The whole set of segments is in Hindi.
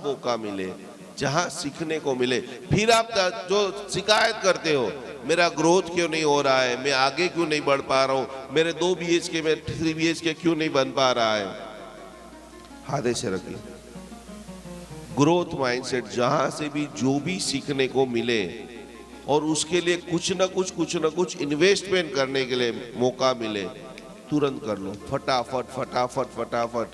मौका मिले, जहां सीखने को मिले। फिर आप जो शिकायत करते हो, मेरा ग्रोथ क्यों नहीं हो रहा है, मैं आगे क्यों नहीं बढ़ पा रहा हूं, मेरे 2 BHK में 3 BHK क्यों नहीं बन पा रहा है, हाथ ऐसे रखिए। ग्रोथ माइंडसेट, जहां से भी जो भी सीखने को मिले और उसके लिए कुछ ना कुछ इन्वेस्टमेंट करने के लिए मौका मिले, तुरंत कर लो। फटाफट फटाफट फटाफट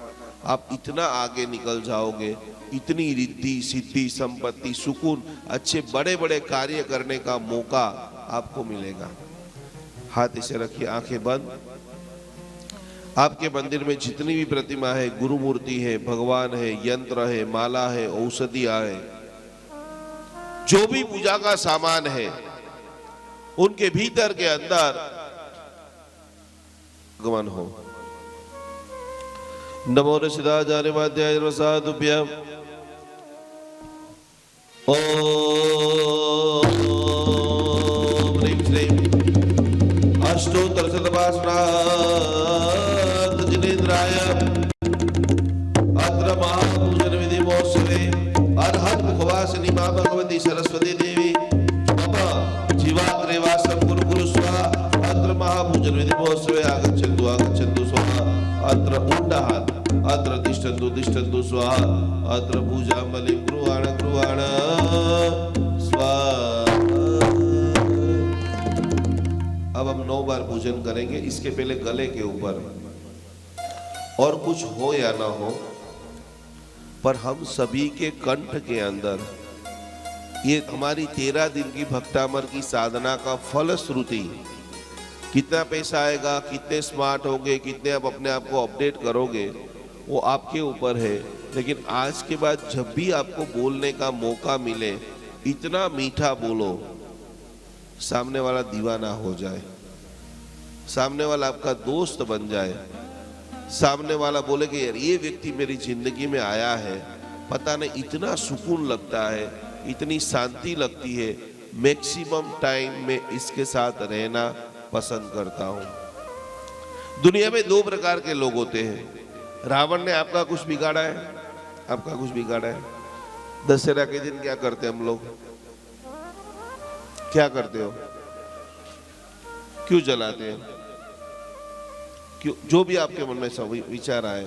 आप इतना आगे निकल जाओगे, इतनी रिद्धि सिद्धि संपत्ति सुकून, अच्छे बड़े बड़े कार्य करने का मौका आपको मिलेगा। हाथ इसे रखिए, आंखें बंद। आपके मंदिर में जितनी भी प्रतिमा है, गुरु मूर्ति है, भगवान है, यंत्र है, माला है, औषधियां है, जो भी पूजा का सामान है, उनके भीतर के अंदर भगवान हो। नमो ऋषिदाचार्यमाध्याय रसादुभ्यम्। ओम ह्रीं श्रीं अष्टोत्तर शतवासनाथ जिनेन्द्राय अत्र महापूजन विधि महोत्सवे अर्हत मुखवासिनी मां भगवती सरस्वती देवी मम जीवाग्रे वासं कुरु कुरु स्वाहा। अत्र महापूजन विधि महोत्सवे आगच्छन्तु आगच्छन्तु स्वाहा। अत्र उण्डाहात् अत्र तिष्ठन्तु तिष्ठन्तु स्वाहा। अत्र पूजां बलिं कुर्वाण कुर्वाण स्वाहा। अब हम 9 बार पूजन करेंगे। इसके पहले गले के ऊपर और कुछ हो या ना हो, पर हम सभी के कंठ के अंदर ये हमारी 13 दिन की भक्तामर की साधना का फलश्रुति, कितना पैसा आएगा, कितने स्मार्ट होगे, कितने आप अपने आप को अपडेट करोगे, वो आपके ऊपर है। लेकिन आज के बाद जब भी आपको बोलने का मौका मिले, इतना मीठा बोलो, सामने वाला दीवाना हो जाए, सामने वाला आपका दोस्त बन जाए, सामने वाला बोले कि यार ये व्यक्ति मेरी जिंदगी में आया है, पता नहीं इतना सुकून लगता है, इतनी शांति लगती है, मैक्सिमम टाइम में इसके साथ रहना पसंद करता हूं। दुनिया में 2 प्रकार के लोग होते हैं। रावण ने आपका कुछ बिगाड़ा है, आपका कुछ बिगाड़ा है। दशहरा के दिन क्या करते हम लोग, क्या करते हो, क्यों जलाते हैं, क्यों, जो भी आपके मन में सब विचार आए।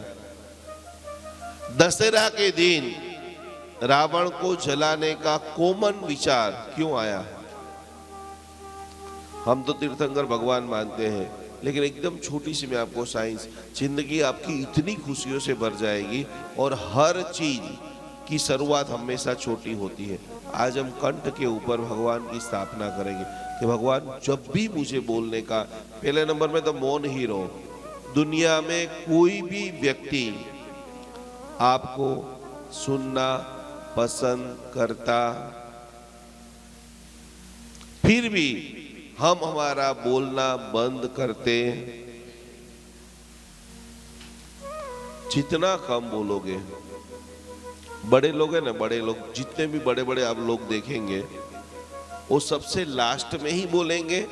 दशहरा के दिन रावण को जलाने का कॉमन विचार क्यों आया? हम तो तीर्थंकर भगवान मानते हैं, लेकिन एकदम छोटी सी मैं आपको साइंस, जिंदगी आपकी इतनी खुशियों से भर जाएगी और हर चीज की शुरुआत हमेशा छोटी होती है। आज हम कंठ के ऊपर भगवान की स्थापना करेंगे कि भगवान जब भी मुझे बोलने का, पहले नंबर में तो मौन ही रहो। दुनिया में कोई भी व्यक्ति आपको सुनना पसंद करता, फिर भी हम हमारा बोलना बंद करते। जितना कम बोलोगे, बड़े लोग हैं ना, बड़े लोग, जितने भी बड़े बड़े आप लोग देखेंगे, वो सबसे लास्ट में ही बोलेंगे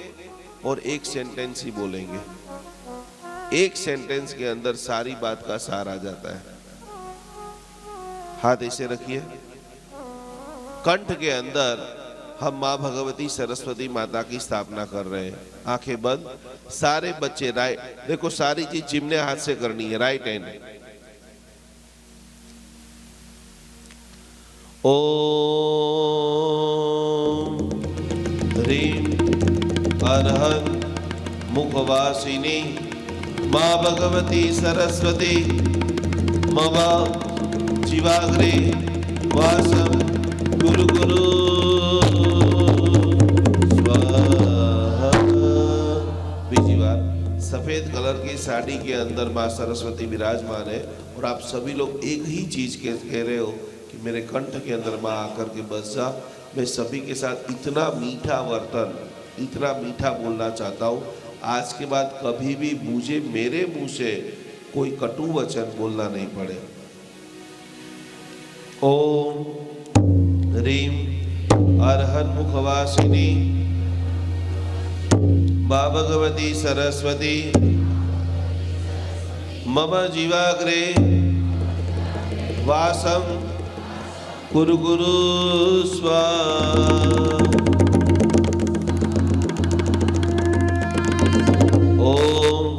और एक सेंटेंस ही बोलेंगे। एक सेंटेंस के अंदर सारी बात का सार आ जाता है। हाथ ऐसे रखिए, कंठ के अंदर हम माँ भगवती सरस्वती माता की स्थापना कर रहे हैं। आंखें बंद, सारे बच्चे राइट, देखो सारी चीज चिमने हाथ से करनी है, राइट हैंड। ओम ह्रीं अर्हत मुखवासिनी माँ भगवती सरस्वती मम जीवाग्रे वासं गुरु गुरु स्वाहा। बीजी बार, सफेद कलर की साड़ी के अंदर माँ सरस्वती विराजमान है और आप सभी लोग एक ही चीज कह रहे हो कि मेरे कंठ के अंदर माँ आकर के बस जा। मैं सभी के साथ इतना मीठा वर्तन, इतना मीठा बोलना चाहता हूँ, आज के बाद कभी भी मुझे मेरे मुंह से कोई कटु वचन बोलना नहीं पड़े। ओम ह्रीं अर्हत मुखवासिनी माँ भगवती सरस्वती मम जीवाग्रे वासं कुरु गुरु स्वाहा। ओम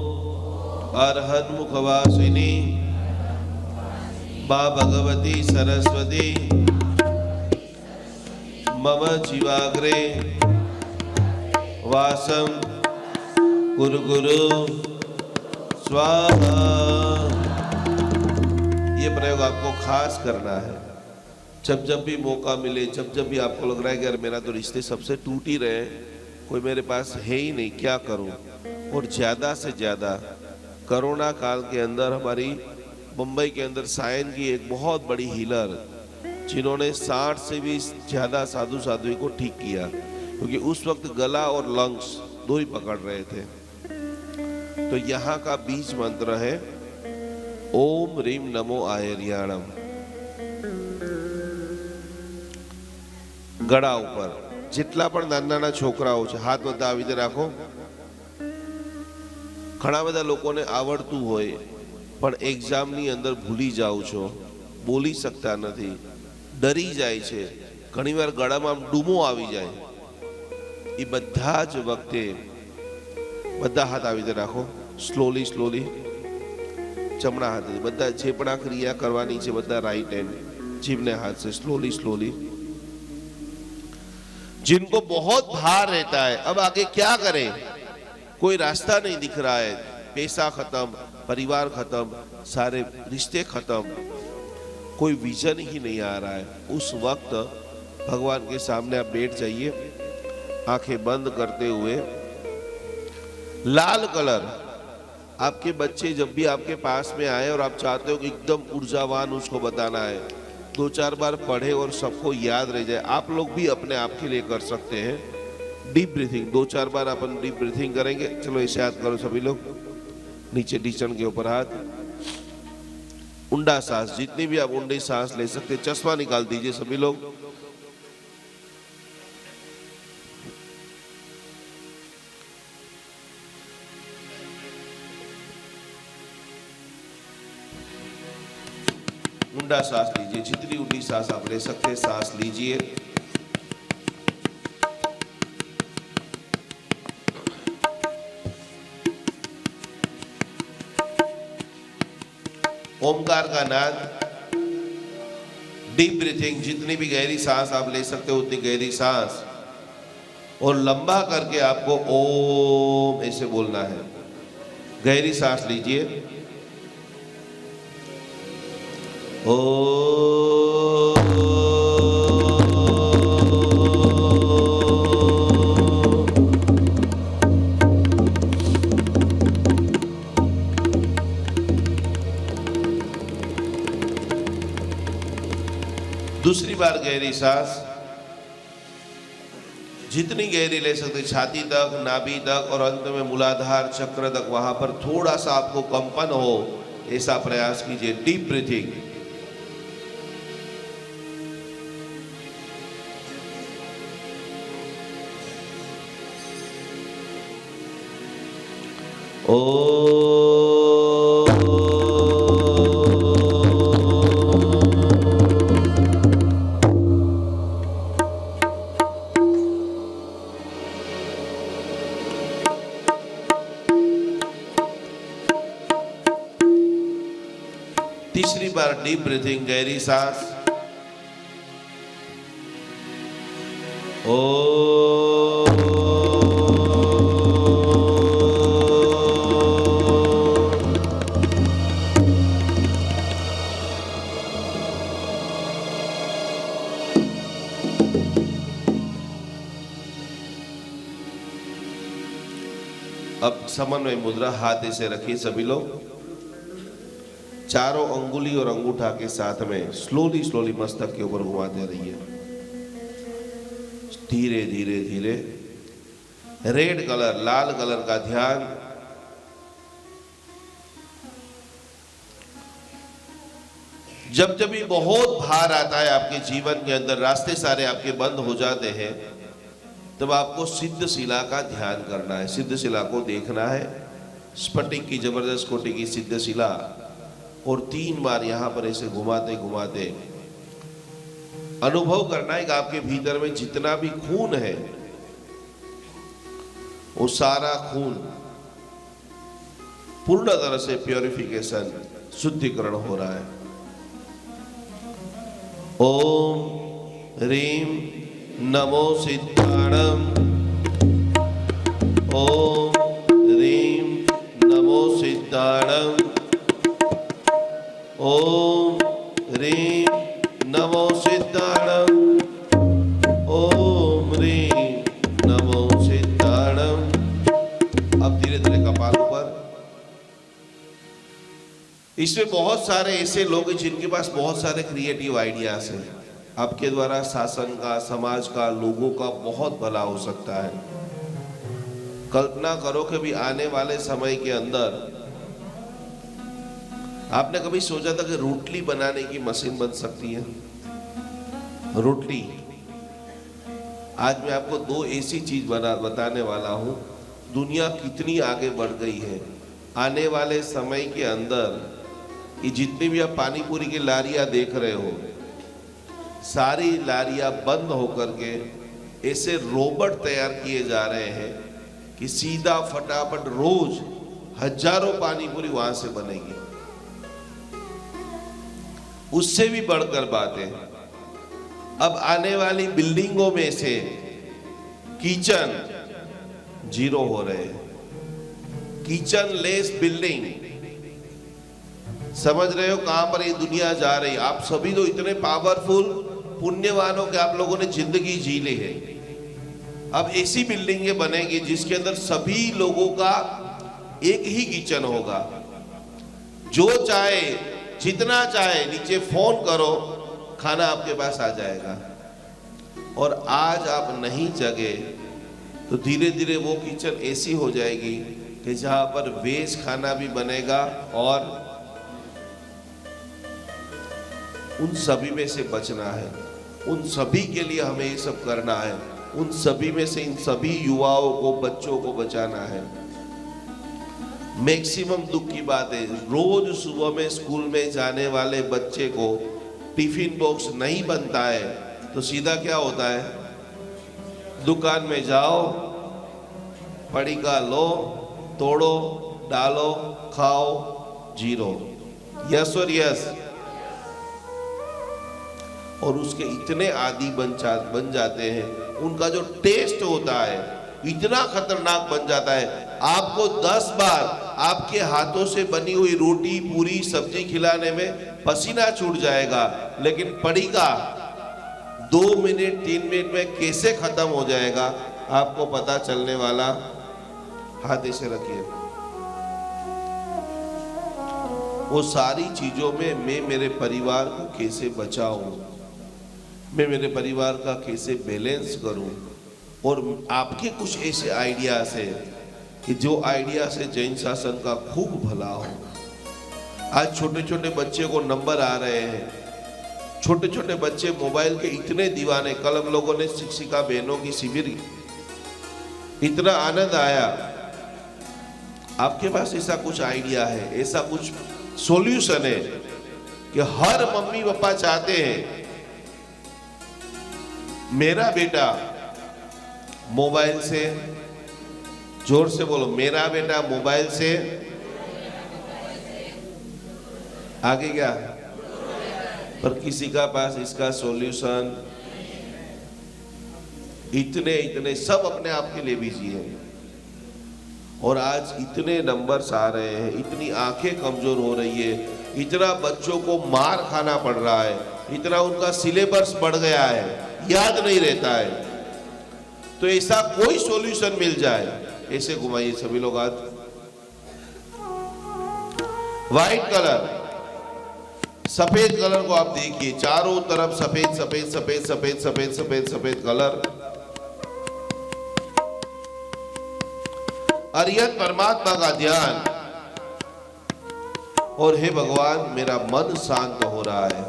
अरहत मुखवासिनी मां भगवती सरस्वती मम जीवाग्रे वासम कुरु गुरु स्वाहा। ये प्रयोग आपको खास करना है। जब भी मौका मिले, जब भी आपको लग रहा है कि यार मेरा तो रिश्ते सबसे टूट ही रहे, कोई मेरे पास है ही नहीं, क्या करूं। और ज़्यादा से ज़्यादा कोरोना काल के अंदर हमारी मुंबई के अंदर सायन की एक बहुत बड़ी हीलर, जिन्होंने 60 से भी ज़्यादा साधु को ठीक किया, क्योंकि उस वक्त गला और लंग्स दो ही पकड़ रहे थे। तो यहाँ का बीज मंत्र है ओम रीम नमो आयर्याणम। गड़ा ऊपर જેટલા પણ નાના છોકરાઓ છે હાથ બધા આવી રીતે રાખો। ઘણા બધા લોકોને આવડતું હોય પણ એક્ઝામની અંદર ભૂલી જાઓ છો, બોલી શકતા નથી, ડરી જાય છે, ઘણીવાર ગળામાં ડૂમો આવી જાય। એ બધા જ વખતે બધા હાથ આવી રીતે રાખો। સ્લોલી સ્લોલી જમણા હાથે બધા જે પણ આ ક્રિયા કરવાની છે બધા રાઈટ હેન્ડ જીભને હાથ से स्लोली स्लोली। जिनको बहुत भार रहता है, अब आगे क्या करें, कोई रास्ता नहीं दिख रहा है, पैसा खत्म, परिवार खत्म, सारे रिश्ते खत्म, कोई विजन ही नहीं आ रहा है, उस वक्त भगवान के सामने आप बैठ जाइए, आंखें बंद करते हुए। लाल कलर, आपके बच्चे जब भी आपके पास में आए और आप चाहते हो कि एकदम ऊर्जावान उसको बताना है, 2-4 बार पढ़े और सबको याद रह जाए। आप लोग भी अपने आप के लिए कर सकते हैं डीप ब्रीथिंग। 2-4 बार अपन डीप ब्रीथिंग करेंगे। चलो ऐसे हाथ करो सभी लोग, नीचे ढीचन के ऊपर हाथ, ऊंडा सांस, जितनी भी आप ऊंडी सांस ले सकते। चश्मा निकाल दीजिए सभी लोग। ऊंडा सांस लीजिए, जितनी ऊंडी सांस आप ले सकते सांस लीजिए। ओमकार का नाद, डीप ब्रीथिंग, जितनी भी गहरी सांस आप ले सकते हो उतनी गहरी सांस, और लंबा करके आपको ओम ऐसे बोलना है। गहरी सांस लीजिए। ओ दूसरी बार गहरी सांस, जितनी गहरी ले सकते, छाती तक, नाभि तक, और अंत में मूलाधार चक्र तक, वहां पर थोड़ा सा आपको कंपन हो ऐसा प्रयास कीजिए। Deep breathing. तीसरी बार डीप ब्रीथिंग, गहरी सांस। अब समन्वय मुद्रा, हाथ ऐसे रखिए सभी लोग। चारों अंगुली और अंगूठा के साथ में स्लोली स्लोली मस्तक के ऊपर घुमाते रहिए, धीरे धीरे धीरे। रेड कलर, लाल कलर का ध्यान। जब जब भी बहुत भार आता है आपके जीवन के अंदर, रास्ते सारे आपके बंद हो जाते हैं, तब आपको सिद्ध शिला का ध्यान करना है। सिद्ध शिला को देखना है, स्फटिक की जबरदस्त कोटि की सिद्ध शिला, और 3 बार यहां पर ऐसे घुमाते घुमाते अनुभव करना है कि आपके भीतर में जितना भी खून है वो सारा खून पूर्ण तरह से प्योरिफिकेशन, शुद्धिकरण हो रहा है। ओम ह्रीम नमो सिद्धाणम, ओम ह्रीम नमो सिद्धाणम, ओम ह्रीम नमो सिद्धाणम, ओम ह्रीम नमो सिद्धाणम। अब धीरे धीरे कपाल ऊपर। इसमें बहुत सारे ऐसे लोग हैं जिनके पास बहुत सारे क्रिएटिव आइडियाज हैं। आपके द्वारा शासन का, समाज का, लोगों का बहुत भला हो सकता है। कल्पना करो कि भी आने वाले समय के अंदर आपने कभी सोचा था कि रोटली बनाने की मशीन बन सकती है? रोटली। आज मैं आपको दो ऐसी चीज बताने वाला हूं, दुनिया कितनी आगे बढ़ गई है। आने वाले समय के अंदर ये जितनी भी आप पानी पूरी की लारियां देख रहे हो, सारी लारियां बंद होकर के ऐसे रोबोट तैयार किए जा रहे हैं कि सीधा फटाफट रोज हजारों पानी पूरी वहां से बनेगी। उससे भी बढ़कर बात है, अब आने वाली बिल्डिंगों में से किचन जीरो हो रहे हैं। Kitchen less building. समझ रहे हो कहां पर ये दुनिया जा रही है? आप सभी तो इतने पावरफुल पुण्यवानों के आप लोगों ने जिंदगी जी ली है। अब ऐसी बिल्डिंगें बनेंगी जिसके अंदर सभी लोगों का एक ही किचन होगा। जो चाहे, जितना चाहे, नीचे फोन करो, खाना आपके पास आ जाएगा। और आज आप नहीं जगे तो धीरे धीरे वो किचन ऐसी हो जाएगी कि जहां पर वेज खाना भी बनेगा। और उन सभी में से बचना है, उन सभी के लिए हमें ये सब करना है। उन सभी में से इन सभी युवाओं को, बच्चों को बचाना है। मैक्सिमम दुख की बात है, रोज सुबह में स्कूल में जाने वाले बच्चे को टिफिन बॉक्स नहीं बनता है तो सीधा क्या होता है? दुकान में जाओ, पड़िका लो, तोड़ो, डालो, खाओ, जीरो। यस और यस। और उसके इतने आदी बन जाते हैं, उनका जो टेस्ट होता है इतना खतरनाक बन जाता है। आपको 10 बार आपके हाथों से बनी हुई रोटी, पूरी, सब्जी खिलाने में पसीना छूट जाएगा, लेकिन पड़िका 2 मिनट 3 मिनट में कैसे खत्म हो जाएगा आपको पता चलने वाला। हाथ ऐसे रखिए। वो सारी चीजों में मैं मेरे परिवार को कैसे बचाऊं, मैं मेरे परिवार का कैसे बैलेंस करूं। और आपके कुछ ऐसे आइडियाज है कि जो आइडिया से जैन शासन का खूब भला हो। आज छोटे छोटे बच्चे को नंबर आ रहे हैं। छोटे छोटे बच्चे मोबाइल के इतने दीवाने। कल हम लोगों ने शिक्षिका बहनों की शिविर, इतना आनंद आया। आपके पास ऐसा कुछ आइडिया है, ऐसा कुछ सॉल्यूशन है कि हर मम्मी पापा चाहते हैं मेरा बेटा मोबाइल से, जोर से बोलो, मेरा बेटा मोबाइल से आगे क्या? पर किसी का पास इसका सॉल्यूशन, इतने सब अपने आप के लिए बिजी है। और आज इतने नंबर्स आ रहे हैं, इतनी आंखें कमजोर हो रही है, इतना बच्चों को मार खाना पड़ रहा है, इतना उनका सिलेबस बढ़ गया है, याद नहीं रहता है। तो ऐसा कोई सॉल्यूशन मिल जाए, ऐसे घुमाइए सभी लोग हाथ। व्हाइट कलर, सफेद कलर को आप देखिए, चारों तरफ सफेद सफेद सफेद सफेद सफेद सफेद सफेद कलर। अरिहंत परमात्मा का ध्यान। और हे भगवान, मेरा मन शांत हो रहा है।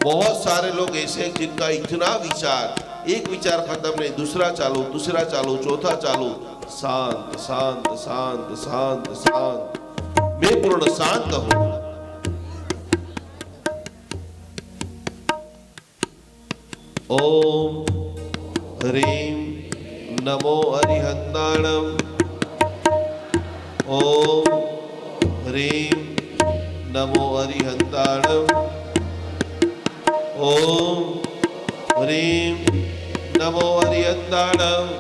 बहुत सारे लोग ऐसे हैं जिनका इतना विचार, एक विचार खत्म नहीं, दूसरा चालू, दूसरा चालू, चौथा चालू। शांत शांत शांत शांत शांत। मैं पूर्ण शांत हूं। ओम ह्रीं नमो अरिहन्ताणम। ओम ह्रीं नमो अरिहन्ताणम। ओम ह्रीं नमो अरिहन्ताणम।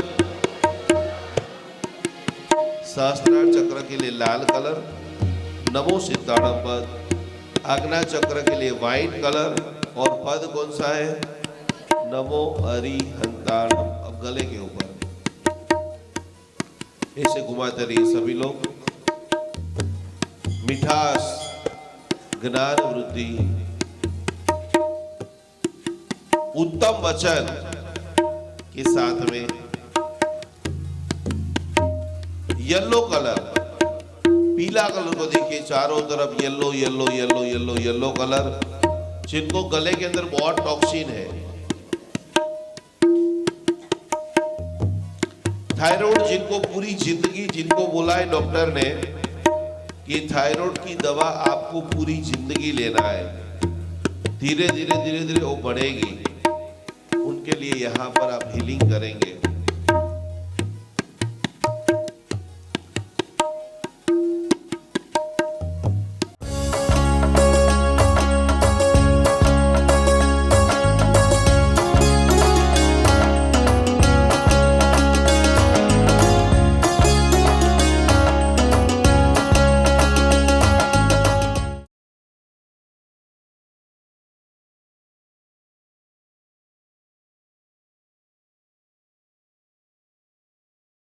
सहस्त्रार चक्र के लिए लाल कलर, नमो सिद्धाणम पद। आज्ञा चक्र के लिए व्हाइट कलर और पद कौन सा है? नमो अरिहन्ताणम। अब गले के ऊपर ऐसे घुमाते रहिए सभी लोग। मिठास, ज्ञान वृद्धि, उत्तम वचन के साथ में येलो कलर, पीला कलर को देखिए, चारों तरफ yellow yellow yellow yellow yellow colour, जिनको गले के अंदर बहुत टॉक्सिन है। थायराइड जिनको पूरी जिंदगी, जिनको बोला है डॉक्टर ने कि थायराइड की दवा आपको पूरी जिंदगी लेना है, धीरे धीरे धीरे धीरे वो बढ़ेगी, उनके लिए यहाँ पर आप हीलिंग करेंगे।